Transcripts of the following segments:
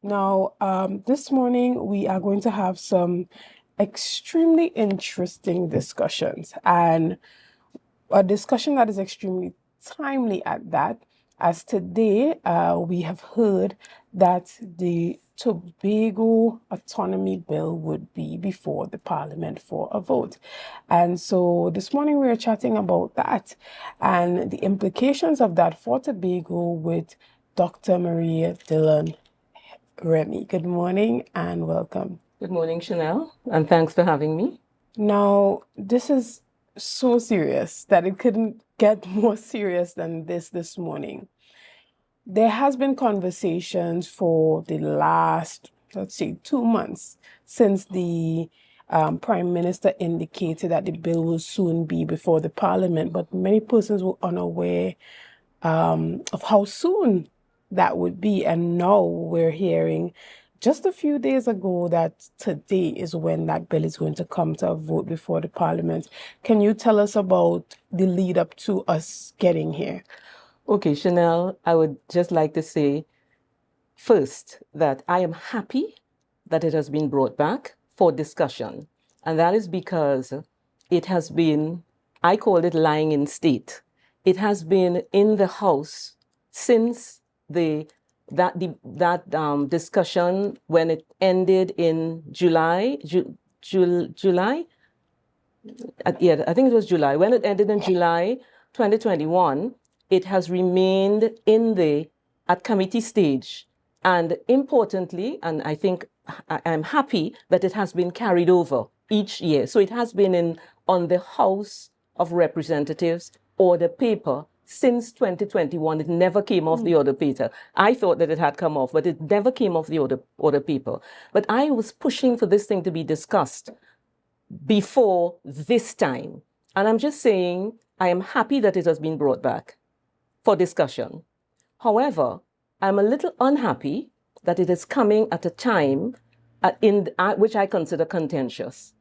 Now, this morning we are going to have some extremely interesting discussions, and a discussion that is extremely timely at that, as today we have heard that the Tobago Autonomy Bill would be before the Parliament for a vote. And so this morning we are chatting about that and the implications of that for Tobago with Dr. Maria Dillon-Remy. Good morning and welcome. Good morning, Shenell, and thanks for having me. Now, this is so serious that it couldn't get more serious than this morning. There has been conversations for the last, let's say, 2 months since the Prime Minister indicated that the bill will soon be before the Parliament, but many persons were unaware of how soon that would be. And now we're hearing just a few days ago that today is when that bill is going to come to a vote before the Parliament. Can you tell us about the lead up to us getting here? Okay, Shenell, I would just like to say first that I am happy that it has been brought back for discussion. And that is because it has been, I call it lying in state. It has been in the House since that discussion when it ended in July. Yeah, I think it was July. When it ended in July 2021, it has remained at committee stage. And importantly, and I think I'm happy that it has been carried over each year. So it has been on the House of Representatives order paper since 2021. It never came off the order paper. I thought that it had come off, but it never came off the order paper. But I was pushing for this thing to be discussed before this time. And I'm just saying, I am happy that it has been brought back for discussion. However, I'm a little unhappy that it is coming at a time which I consider contentious.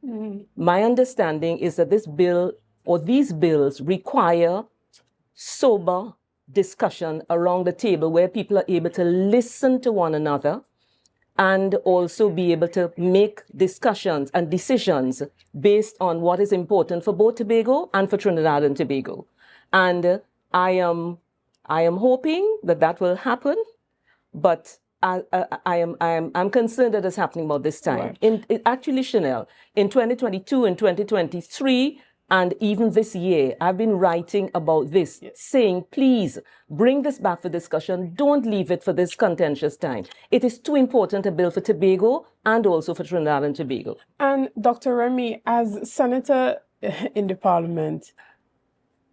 My understanding is that this bill or these bills require sober discussion around the table where people are able to listen to one another and also be able to make discussions and decisions based on what is important for both Tobago and for Trinidad and Tobago. And I am hoping that will happen, but I'm concerned that it's happening about this time. Right. Actually, Shenell, in 2022 and 2023, and even this year, I've been writing about this, saying, please bring this back for discussion. Don't leave it for this contentious time. It is too important a bill for Tobago and also for Trinidad and Tobago. And Dr. Remy, as Senator in the Parliament,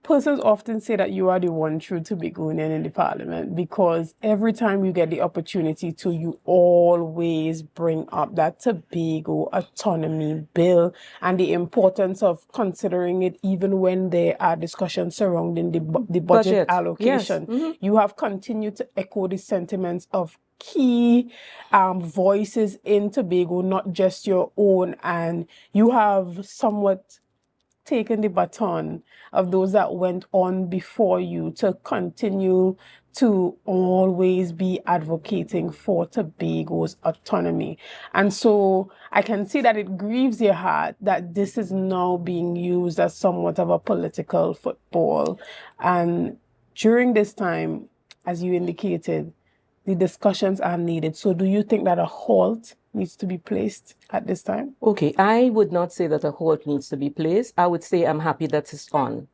persons often say that you are the one true Tobagoan in the Parliament because every time you get the opportunity to, you always bring up that Tobago Autonomy Bill and the importance of considering it even when there are discussions surrounding the budget allocation. Yes. You have continued to echo the sentiments of key voices in Tobago, not just your own, and you have somewhat taken the baton of those that went on before you to continue to always be advocating for Tobago's autonomy. And so I can see that it grieves your heart that this is now being used as somewhat of a political football. And during this time, as you indicated, the discussions are needed. So do you think that a halt needs to be placed at this time? Okay, I would not say that a halt needs to be placed. I would say I'm happy that it's on.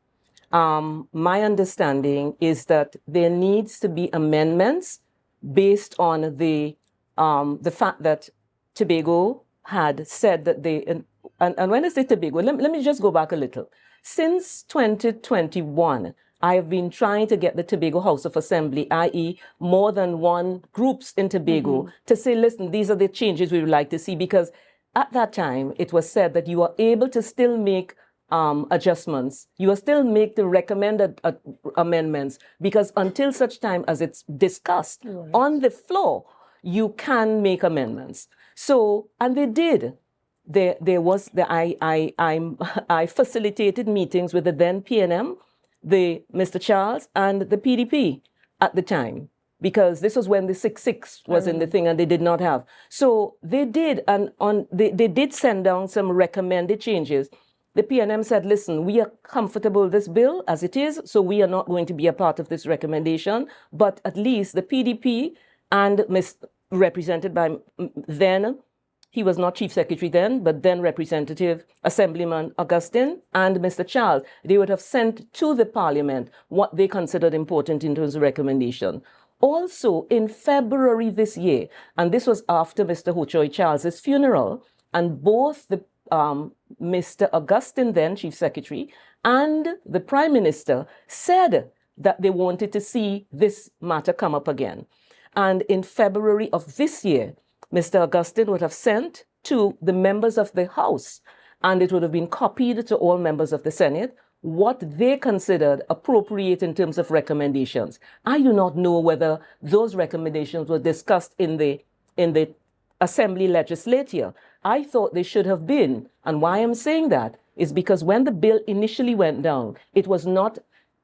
My understanding is that there needs to be amendments based on the fact that Tobago had said that they, and when I say Tobago, let me just go back a little. Since 2021, I have been trying to get the Tobago House of Assembly, i.e. more than one groups in Tobago, to say, listen, these are the changes we would like to see, because at that time, it was said that you are able to still make adjustments. You will still make the recommended amendments, because until such time as it's discussed on the floor, you can make amendments. So, and they did. There was I facilitated meetings with the then PNM, Mr. Charles, and the PDP at the time. because this was when the 6-6 was in the thing and they did not have. So they did, and they did send down some recommended changes. The PNM said, listen, we are comfortable with this bill as it is, so we are not going to be a part of this recommendation, but at least the PDP and represented by then, he was not Chief Secretary then, but then Representative Assemblyman Augustine and Mr. Charles, they would have sent to the Parliament what they considered important in terms of recommendation. Also, in February this year, and this was after Mr. Ho-Choi Charles's funeral, and both the Mr. Augustine, then Chief Secretary, and the Prime Minister said that they wanted to see this matter come up again. And in February of this year, Mr. Augustine would have sent to the members of the House, and it would have been copied to all members of the Senate, what they considered appropriate in terms of recommendations. I do not know whether those recommendations were discussed in the Assembly legislature. I thought they should have been. And why I'm saying that is because when the bill initially went down, it was not,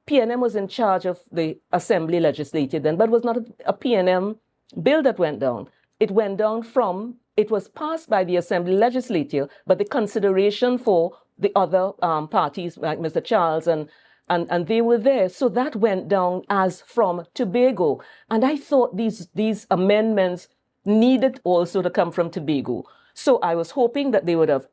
PNM was in charge of the Assembly legislature then, but it was not a PNM bill that went down. It went down from, it was passed by the Assembly legislature, but the consideration for the other parties, like Mr. Charles, and they were there. So that went down as from Tobago. And I thought these amendments needed also to come from Tobago. So I was hoping that they would have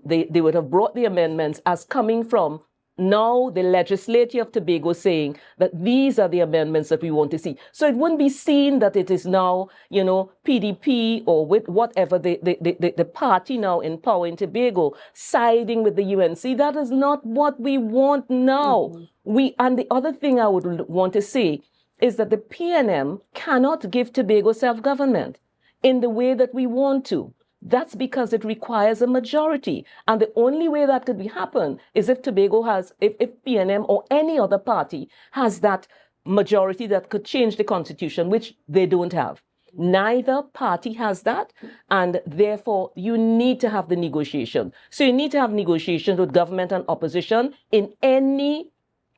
they would have brought the amendments as coming from now the legislature of Tobago saying that these are the amendments that we want to see. So it wouldn't be seen that it is now, you know, PDP or with whatever the party now in power in Tobago siding with the UNC. That is not what we want now. And the other thing I would want to say is that the PNM cannot give Tobago self-government in the way that we want to. That's because it requires a majority. And the only way that could happen is if Tobago has, if PNM or any other party has that majority that could change the constitution, which they don't have. Neither party has that, and therefore you need to have the negotiation. So you need to have negotiations with government and opposition in any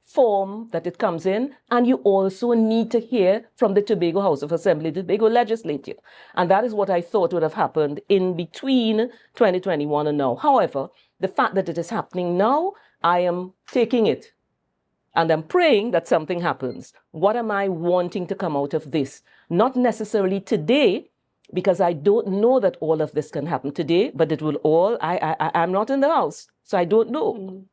form that it comes in, and you also need to hear from the Tobago House of Assembly, the Tobago legislature. And that is what I thought would have happened in between 2021 and now. However, the fact that it is happening now, I am taking it and I'm praying that something happens. What am I wanting to come out of this? Not necessarily today, because I don't know that all of this can happen today, but it will all, I'm not in the House, so I don't know.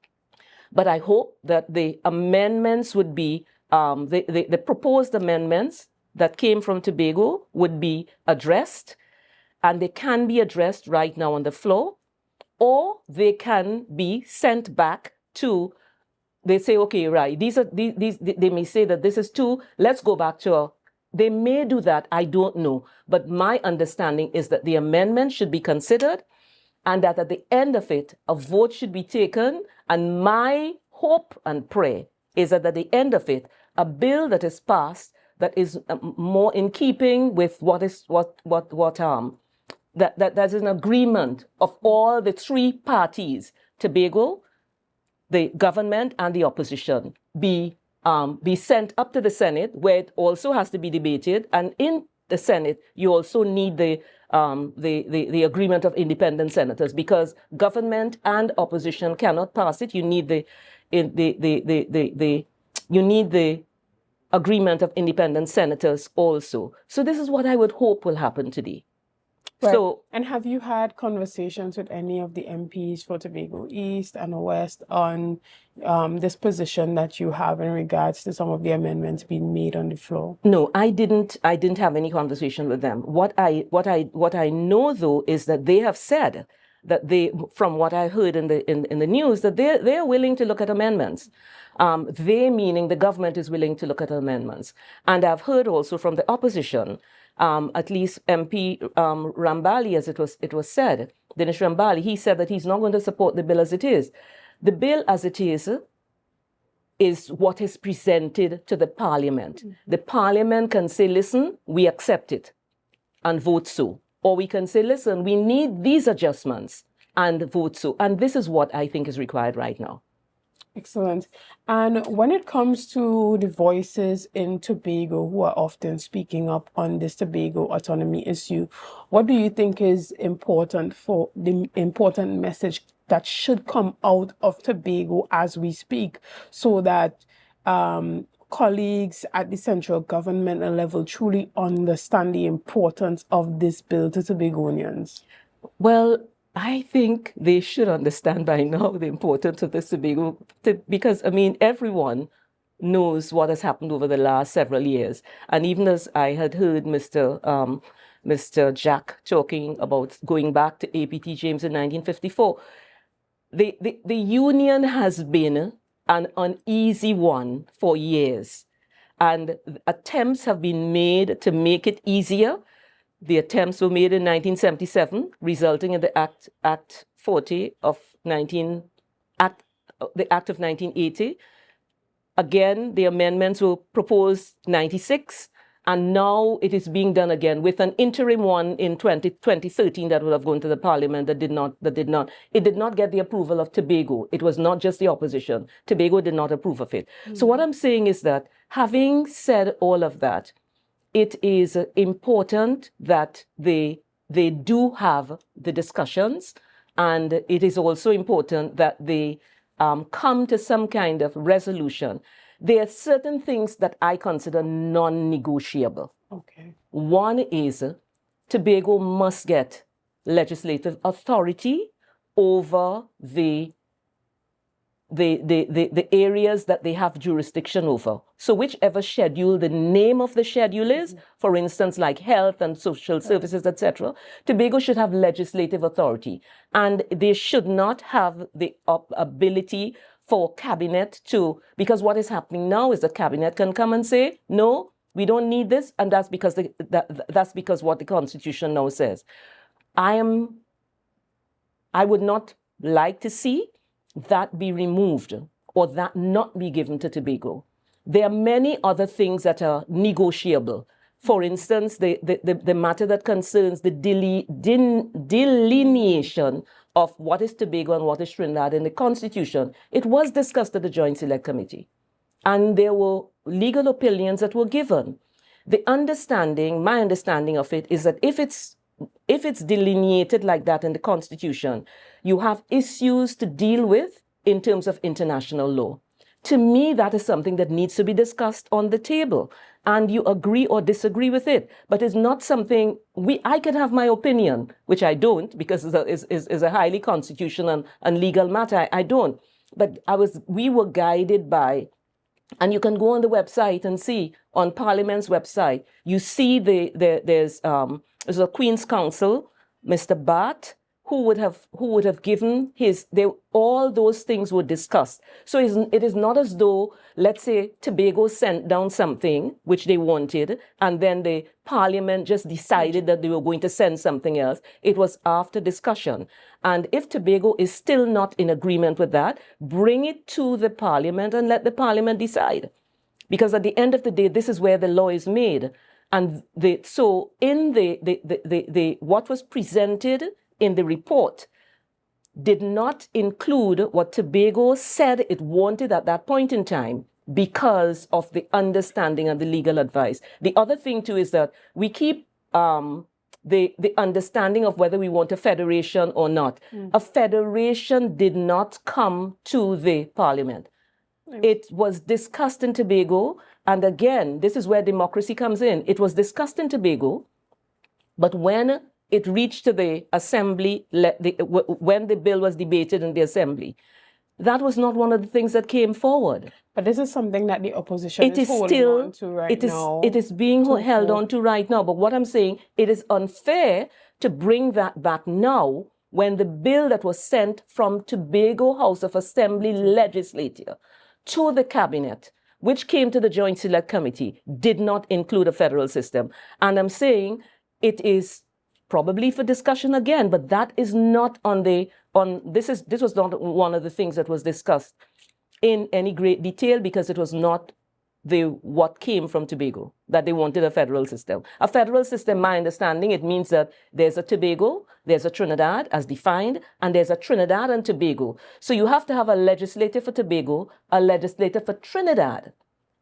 But I hope that the amendments would be, the proposed amendments that came from Tobago would be addressed, and they can be addressed right now on the floor, or they can be sent back to, they say, okay, right, they may say that this is too, let's go back to, they may do that, I don't know. But my understanding is that the amendment should be considered, and that at the end of it, a vote should be taken. And my hope and prayer is that at the end of it, a bill that is passed that is more in keeping with there's an agreement of all the three parties, Tobago, the government, and the opposition, be sent up to the Senate, where it also has to be debated. And in the Senate, you also need the agreement of independent senators, because government and opposition cannot pass it. You need the agreement of independent senators also. So this is what I would hope will happen today. Right. So, and have you had conversations with any of the MPs for Tobago East and West on this position that you have in regards to some of the amendments being made on the floor? No, I didn't have any conversation with them. What I know though is that they have said that they, from what I heard in the news, that they're willing to look at amendments. They, meaning the government, is willing to look at amendments. And I've heard also from the opposition, at least MP Rambali, as it was said, Dinesh Rambali, he said that he's not going to support the bill as it is. The bill as it is what is presented to the Parliament. The Parliament can say, listen, we accept it, and vote so. Or we can say, listen, we need these adjustments, and vote so. And this is what I think is required right now. Excellent. And when it comes to the voices in Tobago who are often speaking up on this Tobago autonomy issue, what do you think is important for the important message that should come out of Tobago as we speak so that colleagues at the central government level truly understand the importance of this bill to Tobagonians? Well, I think they should understand by now the importance of this Tobago, because, I mean, everyone knows what has happened over the last several years. And even as I had heard Mr. Jack talking about going back to APT James in 1954, the union has been an uneasy one for years. And attempts have been made to make it easier. The attempts were made in 1977, resulting in the Act 40 of the Act of 1980. Again, the amendments were proposed 96, and now it is being done again with an interim one in 2013 that would have gone to the Parliament it did not get the approval of Tobago. It was not just the opposition. Tobago did not approve of it. So what I'm saying is that, having said all of that, it is important that they do have the discussions, and it is also important that they come to some kind of resolution. There are certain things that I consider non-negotiable. Okay. One is Tobago must get legislative authority over the areas that they have jurisdiction over. So whichever schedule, the name of the schedule is, for instance, like health and social services, etc., Tobago should have legislative authority. And they should not have the ability for cabinet to, because what is happening now is the cabinet can come and say, no, we don't need this, and that's because that's because what the Constitution now says. I would not like to see that be removed or that not be given to Tobago. There are many other things that are negotiable. For instance, the matter that concerns the delineation of what is Tobago and what is Trinidad in the Constitution. It was discussed at the Joint Select Committee, and there were legal opinions that were given. My understanding of it is that if it's delineated like that in the Constitution, you have issues to deal with in terms of international law. To me, that is something that needs to be discussed on the table, and you agree or disagree with it. But it's not something I can have my opinion, which I don't, because it's a highly constitutional and legal matter. I don't. But we were guided by, and you can go on the website and see, on Parliament's website, you see there's a Queen's Counsel, Mr. Bart, who would have given all those things were discussed. So it is not as though, let's say, Tobago sent down something which they wanted, and then the Parliament just decided that they were going to send something else. It was after discussion. And if Tobago is still not in agreement with that, bring it to the Parliament and let the Parliament decide. Because at the end of the day, this is where the law is made. And so in what was presented in the report did not include what Tobago said it wanted at that point in time because of the understanding and the legal advice. The other thing too is that we keep the understanding of whether we want a federation or not. A federation did not come to the Parliament. It was discussed in Tobago, and again, this is where democracy comes in. It was discussed in Tobago, but when it reached to the Assembly, when the bill was debated in the Assembly, that was not one of the things that came forward. But this is something that the opposition is holding on to right now. It is being held on to right now. But what I'm saying, it is unfair to bring that back now when the bill that was sent from Tobago House of Assembly Legislature to the Cabinet, which came to the Joint Select Committee, did not include a federal system. And I'm saying it is probably for discussion again, but that is not this was not one of the things that was discussed in any great detail because it was not what came from Tobago, that they wanted a federal system. A federal system, my understanding, it means that there's a Tobago, there's a Trinidad as defined, and there's a Trinidad and Tobago. So you have to have a legislature for Tobago, a legislature for Trinidad,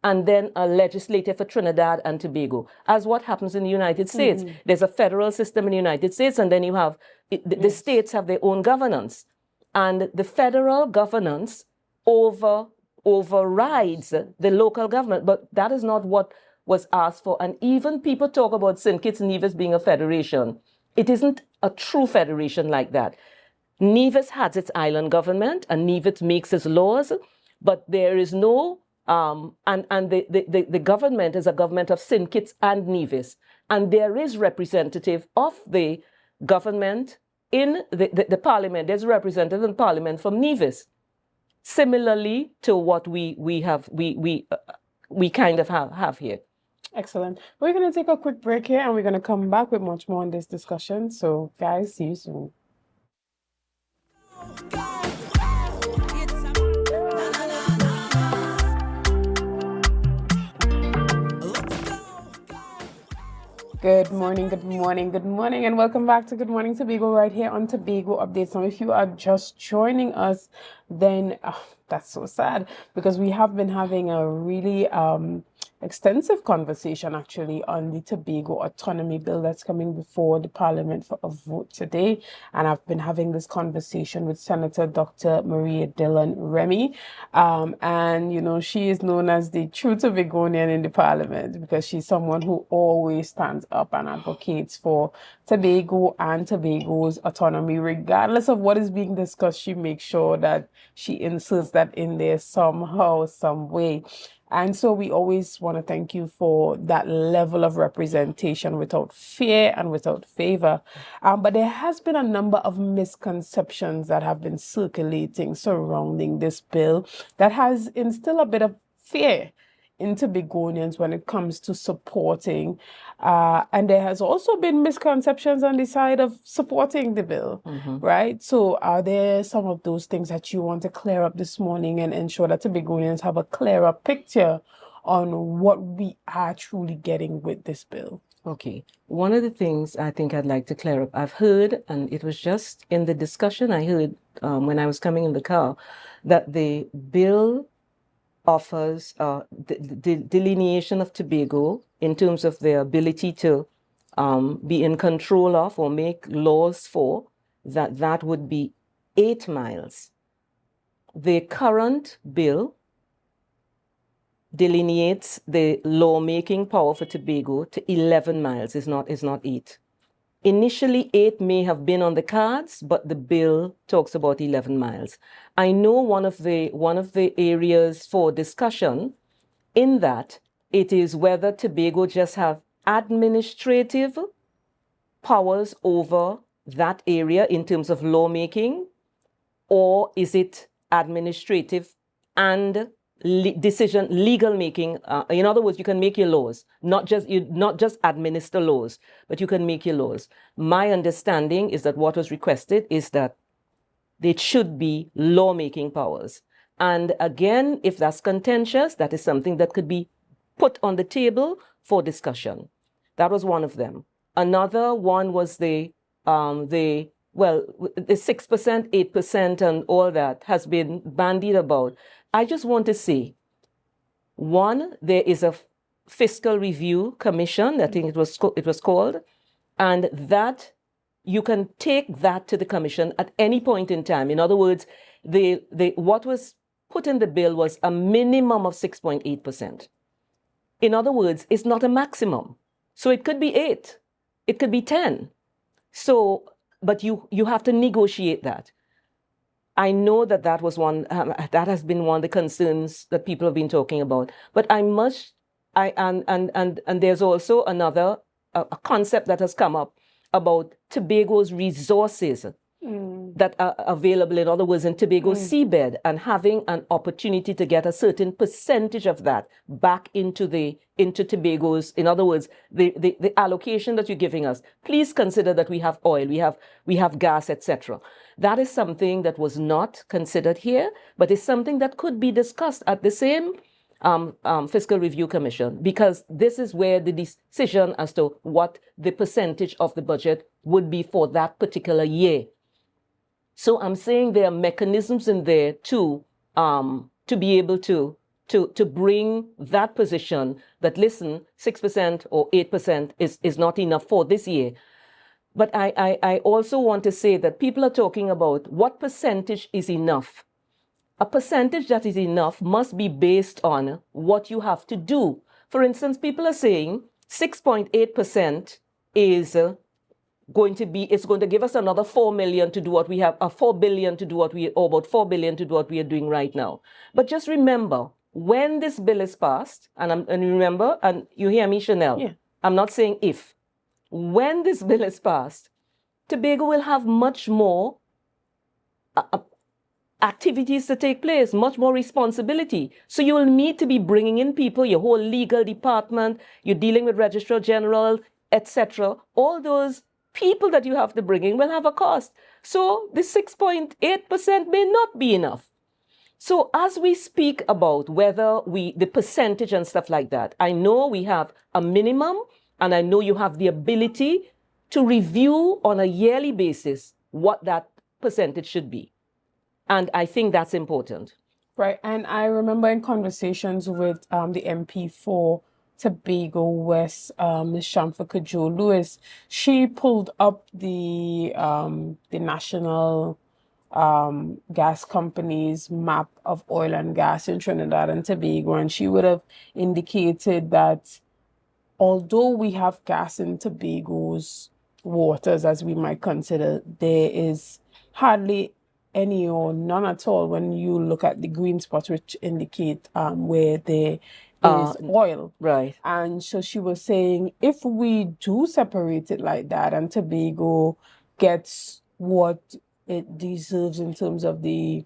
and then a legislature for Trinidad and Tobago, as what happens in the United States. There's a federal system in the United States, and then you have, the states have their own governance. And the federal governance overrides the local government, but that is not what was asked for. And even people talk about St. Kitts and Nevis being a federation. It isn't a true federation like that. Nevis has its island government, and Nevis makes its laws, but there is no, the government is a government of St. Kitts and Nevis, and there is representative of the government in the parliament. There's a representative in parliament from Nevis. Similarly to what we kind of have here. Excellent. We're going to take a quick break here, and we're going to come back with much more on this discussion. So, guys, see you soon. Good morning, good morning, good morning, and welcome back to Good Morning Tobago right here on Tobago Updates. Now, if you are just joining us, then that's so sad, because we have been having a really extensive conversation actually on the Tobago Autonomy bill that's coming before the Parliament for a vote today. And I've been having this conversation with Senator Dr. Maria Dillon-Remy. And, you know, she is known as the true Tobagonian in the Parliament, because she's someone who always stands up and advocates for Tobago and Tobago's autonomy. Regardless of what is being discussed, she makes sure that she inserts that in there somehow, some way. And so we always want to thank you for that level of representation without fear and without favor. But there has been a number of misconceptions that have been circulating surrounding this bill that has instilled a bit of fear in Tobagonians when it comes to supporting. And there has also been misconceptions on the side of supporting the bill, right? So are there some of those things that you want to clear up this morning and ensure that Tobagonians have a clearer picture on what we are truly getting with this bill? Okay. One of the things I think I'd like to clear up, I've heard, and it was just in the discussion I heard when I was coming in the car, that the bill offers the delineation of Tobago in terms of their ability to be in control of or make laws for, that would be 8 miles. The current bill delineates the lawmaking power for Tobago to 11 miles, is not 8. Initially, 8 may have been on the cards, but the bill talks about 11 miles. I know one of the areas for discussion in that it is whether Tobago just have administrative powers over that area in terms of lawmaking, or is it administrative and legal making. In other words, you can make your laws, not just administer laws, but you can make your laws. My understanding is that what was requested is that it should be lawmaking powers. And again, if that's contentious, that is something that could be put on the table for discussion. That was one of them. Another one was the 6%, 8%, and all that has been bandied about. I just want to say, one, there is a fiscal review commission, I think it was called, and that you can take that to the commission at any point in time. In other words, what was put in the bill was a minimum of 6.8%. In other words, it's not a maximum. So it could be 8, it could be 10. So, but you have to negotiate that. I know that was one, that has been one of the concerns that people have been talking about. But and there's also another a concept that has come up about Tobago's resources that are available, in other words, in Tobago's seabed, and having an opportunity to get a certain percentage of that back into Tobago's, in other words, the allocation that you're giving us. Please consider that we have oil, we have gas, etc. That is something that was not considered here, but is something that could be discussed at the same Fiscal Review Commission, because this is where the decision as to what the percentage of the budget would be for that particular year. So I'm saying there are mechanisms in there to be able to bring that position that, listen, 6% or 8% is not enough for this year. But I also want to say that people are talking about what percentage is enough. A percentage that is enough must be based on what you have to do. For instance, people are saying 6.8% is going to give us another 4 million to do what we have, 4 billion to do what we, or about 4 billion to do what we are doing right now. But just remember, when this bill is passed, and remember, and you hear me, Shenell, Yeah. I'm not saying if. When this bill is passed, Tobago will have much more activities to take place, much more responsibility. So you will need to be bringing in people, your whole legal department, you're dealing with Registrar General, etc. All those people that you have to bring in will have a cost. So the 6.8% may not be enough. So as we speak about whether the percentage and stuff like that, I know we have a minimum, and I know you have the ability to review on a yearly basis what that percentage should be. And I think that's important. Right. And I remember in conversations with the MP for Tobago West, Ms. Shamfa Kajo Lewis, she pulled up the national gas company's map of oil and gas in Trinidad and Tobago, and she would have indicated that although we have gas in Tobago's waters, as we might consider, there is hardly any or none at all when you look at the green spots, which indicate where there is oil. Right. And so she was saying, if we do separate it like that and Tobago gets what it deserves in terms of the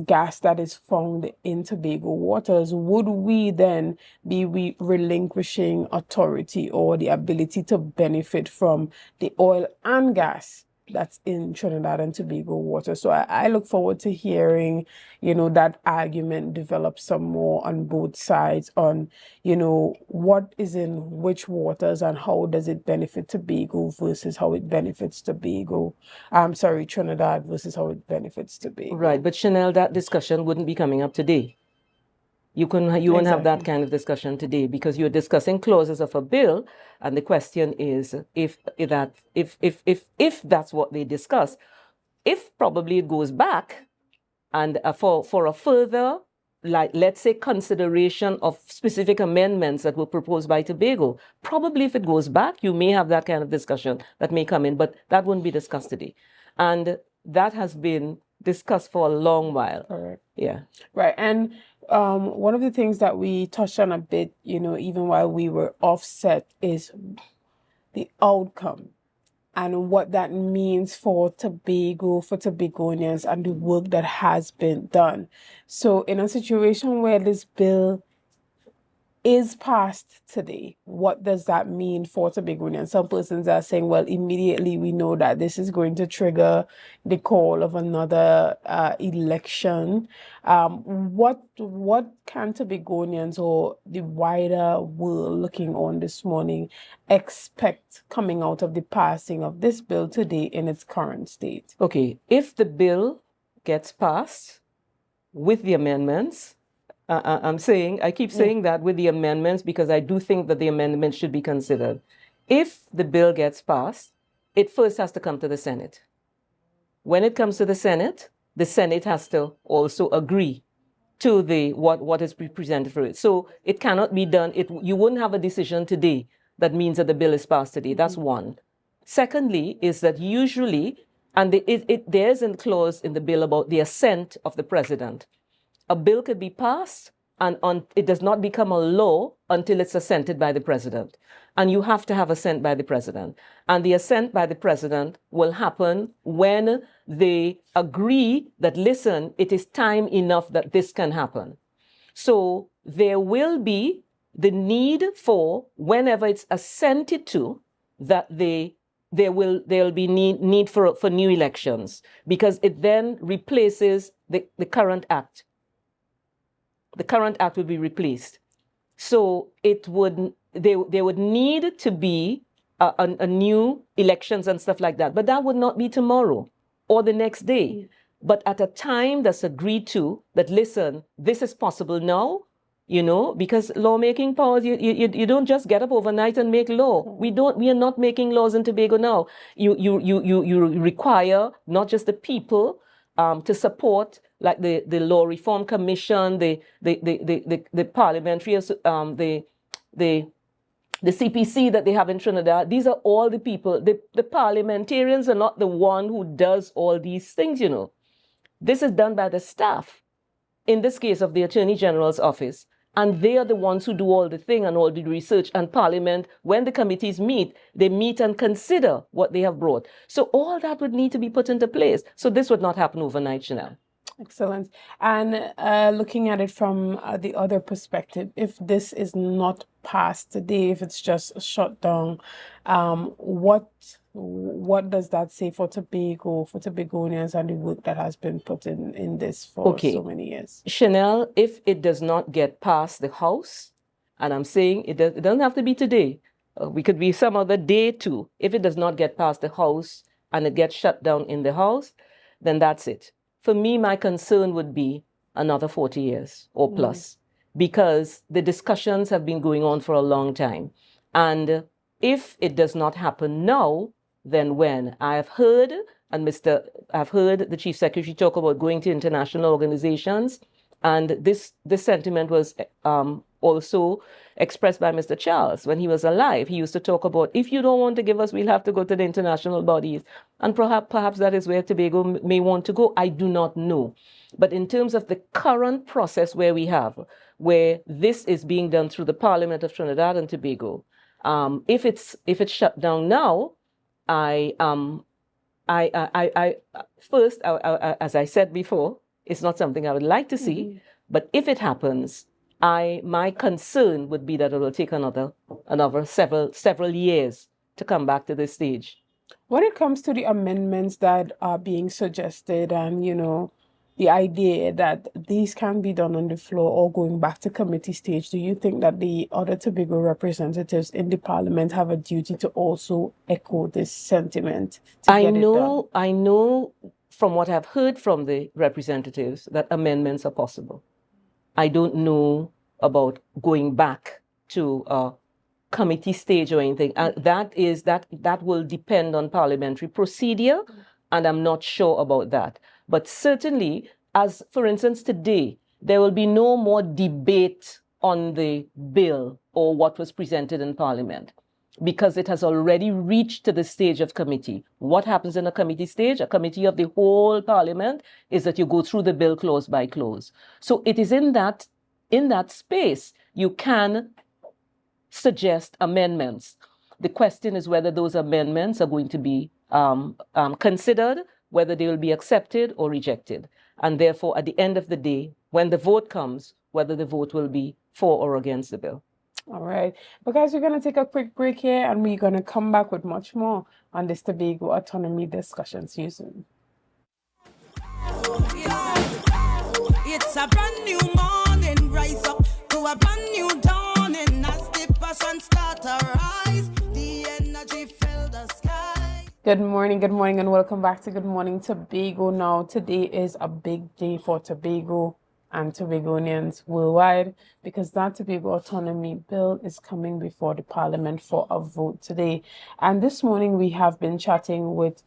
gas that is found in Tobago waters, would we then be relinquishing authority or the ability to benefit from the oil and gas that's in Trinidad and Tobago water? So I look forward to hearing, that argument develop some more on both sides on, what is in which waters and how does it benefit Tobago versus how it benefits Trinidad versus how it benefits Tobago. Right, but Shenell, that discussion wouldn't be coming up today. You wouldn't have that kind of discussion today because you're discussing clauses of a bill, and the question is if that's what they discuss, if probably it goes back and for a further, like, let's say, consideration of specific amendments that were proposed by Tobago, probably if it goes back, you may have that kind of discussion that may come in, but that wouldn't be discussed today. And that has been discussed for a long while. Correct. Yeah. Right. And one of the things that we touched on a bit, even while we were offset, is the outcome and what that means for Tobago, for Tobagonians, and the work that has been done. So in a situation where this bill is passed today, what does that mean for Tobagonians? Some persons are saying, well, immediately we know that this is going to trigger the call of another election. What can Tobagonians or the wider world looking on this morning expect coming out of the passing of this bill today in its current state? Okay, if the bill gets passed with the amendments, I keep saying that with the amendments because I do think that the amendments should be considered. If the bill gets passed, it first has to come to the Senate. When it comes to the Senate has to also agree to what is presented for it. So it cannot be done. You wouldn't have a decision today that means that the bill is passed today. That's one. Secondly, is that usually, and there's a clause in the bill about the assent of the president. A bill could be passed and it does not become a law until it's assented by the president. And you have to have assent by the president. And the assent by the president will happen when they agree that, listen, it is time enough that this can happen. So there will be the need for, whenever it's assented to, that there will be need for new elections, because it then replaces the current act the current act would be replaced. So there would need to be a new elections and stuff like that. But that would not be tomorrow or the next day. But at a time that's agreed to, that listen, this is possible now, because lawmaking powers, you don't just get up overnight and make law. We are not making laws in Tobago now. You require not just the people to support, like the Law Reform Commission, the parliamentary, the CPC that they have in Trinidad. These are all the people. The parliamentarians are not the one who does all these things, This is done by the staff, in this case of the Attorney General's office. And they are the ones who do all the thing and all the research. And Parliament, when the committees meet, they meet and consider what they have brought. So all that would need to be put into place. So this would not happen overnight, Shenell. Excellent. And looking at it from the other perspective, if this is not passed today, if it's just shut down, what does that say for Tobago, for Tobagonians, and the work that has been put in this for so many years? Shenell, if it does not get past the House, and I'm saying it doesn't have to be today, we could be some other day too. If it does not get past the House and it gets shut down in the House, then that's it. For me, my concern would be another 40 years or plus, because the discussions have been going on for a long time. And if it does not happen now, then when? I've heard the Chief Secretary talk about going to international organizations, and this sentiment was also expressed by Mr. Charles when he was alive. He used to talk about, if you don't want to give us, we'll have to go to the international bodies. And perhaps that is where Tobago may want to go. I do not know. But in terms of the current process where this is being done through the Parliament of Trinidad and Tobago, if it's shut down now, first, as I said before, it's not something I would like to see. But if it happens, my concern would be that it will take another several years to come back to this stage. When it comes to the amendments that are being suggested, and the idea that these can be done on the floor or going back to committee stage, do you think that the other Tobago representatives in the Parliament have a duty to also echo this sentiment? I know from what I've heard from the representatives that amendments are possible. I don't know about going back to a committee stage or anything. That will depend on parliamentary procedure, and I'm not sure about that. But certainly, as for instance today, there will be no more debate on the bill or what was presented in Parliament, because it has already reached to the stage of committee. What happens in a committee stage? A committee of the whole Parliament is that you go through the bill clause by clause. So it is in that space you can suggest amendments. The question is whether those amendments are going to be considered, whether they will be accepted or rejected. And therefore, at the end of the day, when the vote comes, whether the vote will be for or against the bill. All right. But guys, we're going to take a quick break here, and we're going to come back with much more on this Tobago Autonomy discussion. See you soon. It's a brand new morning, rise up to a brand new dawning. As the passion start to rise, the energy fill the sky. Good morning, and welcome back to Good Morning Tobago. Now, today is a big day for Tobago and Tobagonians worldwide, because that Tobago Autonomy Bill is coming before the Parliament for a vote today. And this morning we have been chatting with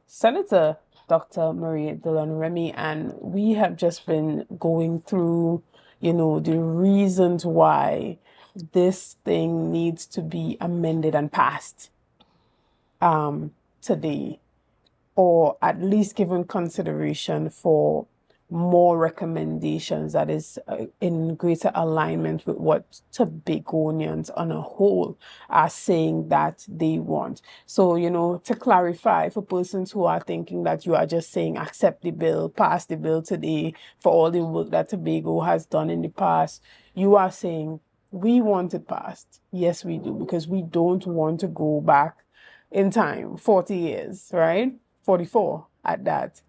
Senator Dr. Marie Dillon-Remy, and we have just been going through, the reasons why this thing needs to be amended and passed today, or at least given consideration for more recommendations that is in greater alignment with what Tobagonians on a whole are saying that they want. So, to clarify, for persons who are thinking that you are just saying accept the bill, pass the bill today for all the work that Tobago has done in the past, you are saying we want it passed. Yes, we do, because we don't want to go back in time, 40 years, right? 44 at that.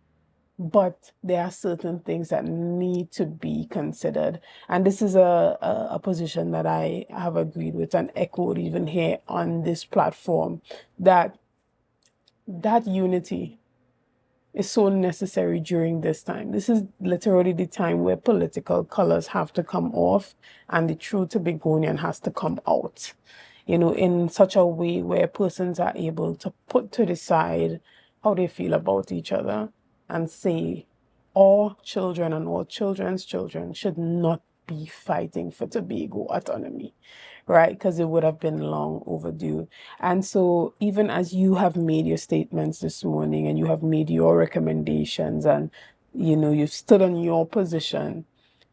but there are certain things that need to be considered. And this is a position that I have agreed with and echoed even here on this platform, that unity is so necessary during this time. This is literally the time where political colors have to come off and the true Tobagonian has to come out, in such a way where persons are able to put to the side how they feel about each other and say all children and all children's children should not be fighting for Tobago autonomy, right? Because it would have been long overdue. And so even as you have made your statements this morning and you have made your recommendations and, you've stood on your position,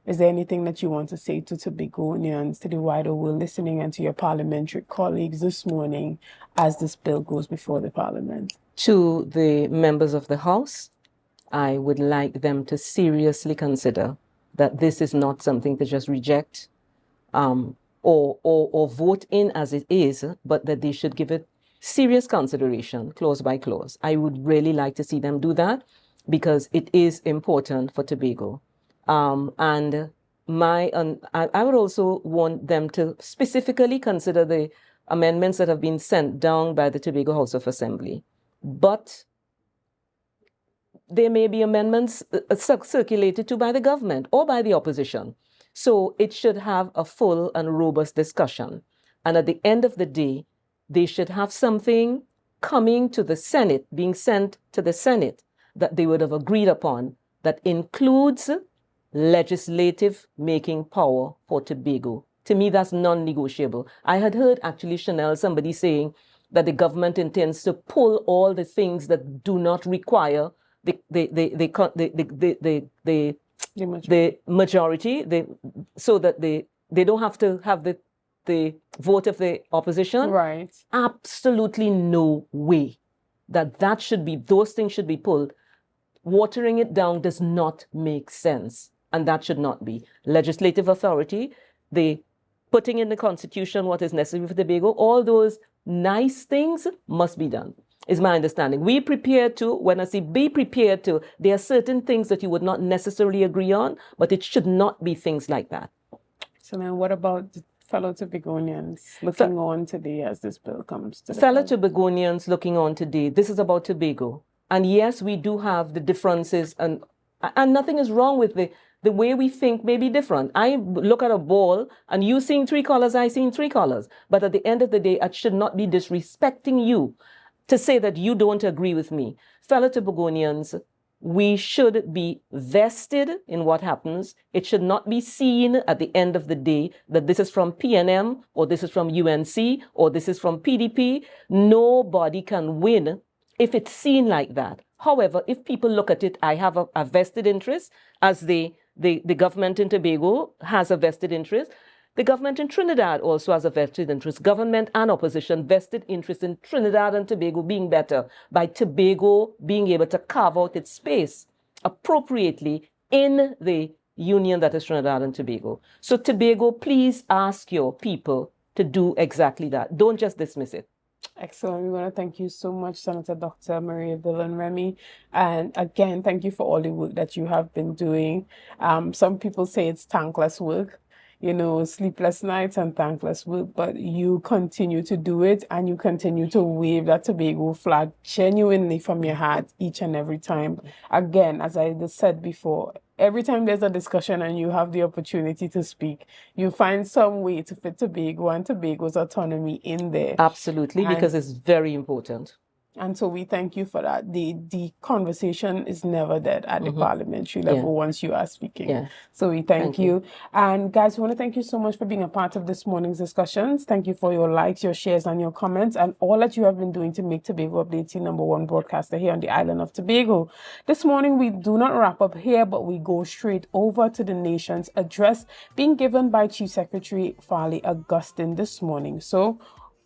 is there anything that you want to say to Tobagonians, to the wider world listening, and to your parliamentary colleagues this morning as this bill goes before the Parliament? To the members of the House, I would like them to seriously consider that this is not something to just reject or vote in as it is, but that they should give it serious consideration, clause by clause. I would really like to see them do that because it is important for Tobago. I would also want them to specifically consider the amendments that have been sent down by the Tobago House of Assembly. But there may be amendments circulated to by the government or by the opposition. So it should have a full and robust discussion. And at the end of the day, they should have something coming to the Senate, being sent to the Senate, that they would have agreed upon, that includes legislative making power for Tobago. To me, that's non-negotiable. I had heard actually, Shenell, somebody saying that the government intends to pull all the things that do not require the majority, so that they don't have to have the vote of the opposition. Right. Absolutely no way that should be, those things should be pulled. Watering it down does not make sense, and that should not be. Legislative authority, the putting in the Constitution what is necessary for Tobago, all those nice things must be done, is my understanding. We prepared to, when I say be prepared to, there are certain things that you would not necessarily agree on, but it should not be things like that. So now what about the fellow Tobagonians looking on today as this bill comes to the fellow Tobagonians looking on today, this is about Tobago. And yes, we do have the differences, and nothing is wrong with the way we think may be different. I look at a ball and you seeing 3 colors, I seeing 3 colors. But at the end of the day, it should not be disrespecting you to say that you don't agree with me. Fellow Tobagonians, we should be vested in what happens. It should not be seen at the end of the day that this is from PNM or this is from UNC or this is from PDP. Nobody can win if it's seen like that. However, if people look at it, I have a vested interest, as the government in Tobago has a vested interest. The government in Trinidad also has a vested interest. Government and opposition vested interest in Trinidad and Tobago being better, by Tobago being able to carve out its space appropriately in the union that is Trinidad and Tobago. So Tobago, please ask your people to do exactly that. Don't just dismiss it. Excellent. We want to thank you so much, Senator Dr. Maria Dillon-Remy. And again, thank you for all the work that you have been doing. Some people say it's thankless work, sleepless nights and thankless work, but you continue to do it and you continue to wave that Tobago flag genuinely from your heart each and every time. Again, as I said before, every time there's a discussion and you have the opportunity to speak, you find some way to fit Tobago and Tobago's autonomy in there. Absolutely, because it's very important. And so we thank you for that. The conversation is never dead at the parliamentary level once you are speaking. Yeah. So we thank you. And guys, we want to thank you so much for being a part of this morning's discussions. Thank you for your likes, your shares, and your comments, and all that you have been doing to make Tobago Updates the #1 broadcaster here on the island of Tobago. This morning, we do not wrap up here, but we go straight over to the nation's address being given by Chief Secretary Farley Augustine this morning. So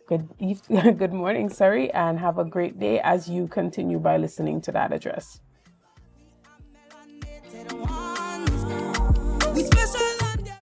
good morning, and have a great day as you continue by listening to that address.